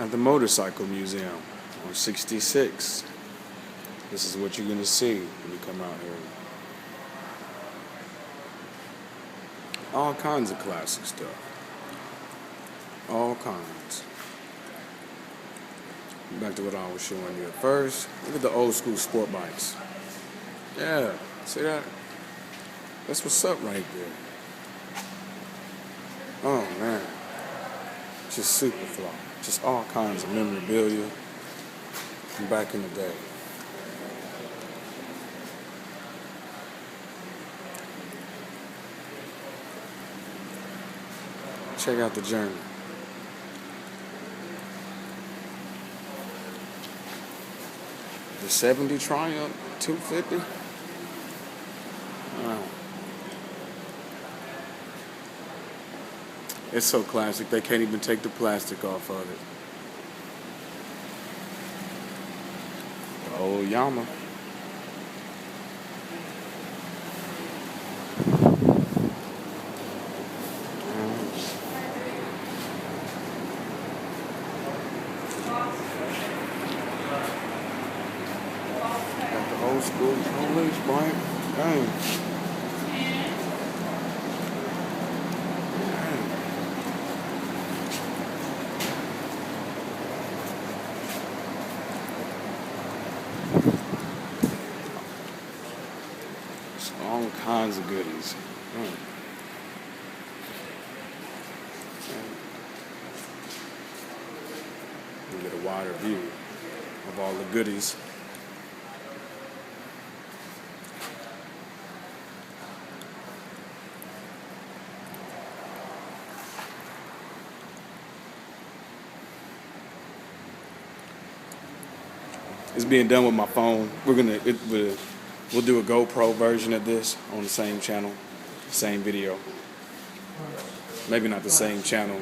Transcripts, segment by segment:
at the Motorcycle Museum on 66. This is what you're going to see when you come out here. All kinds of classic stuff. All kinds. Back to what I was showing you at first. Look at the old school sport bikes. Yeah, see that? That's what's up right there. Oh man. Just super fly. Just all kinds of memorabilia from back in the day. Check out the journey. The 70 Triumph 250. Wow. It's so classic, they can't even take the plastic off of it. Oh, Yama. Got the old school police bike. Dang. All kinds of goodies. You get a wider view of all the goodies. It's being done with my phone. We'll do a GoPro version of this on the same channel, same video. Maybe not the same channel.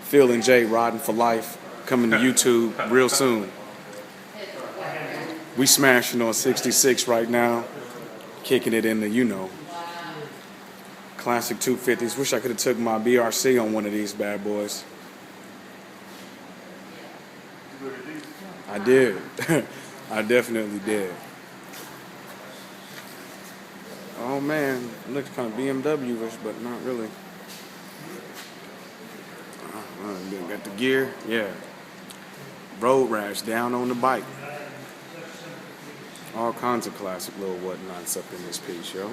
Phil and Jay riding for life, coming to YouTube real soon. We smashing on 66 right now, kicking it in the classic 250s. Wish I could have took my BRC on one of these bad boys. I did. I definitely did. Oh man, it looks kind of BMW-ish, but not really. Got the gear, yeah. Road rash down on the bike. All kinds of classic little whatnots up in this piece, yo.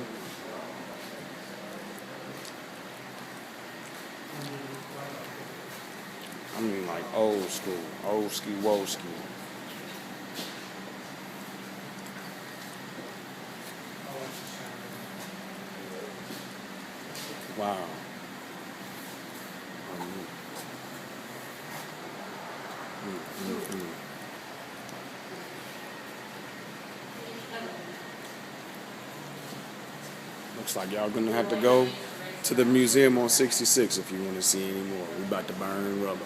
I mean, like old school, old ski, wold ski. Wow. Looks like y'all gonna have to go to the museum on 66 if you want to see any more. We about to burn rubber.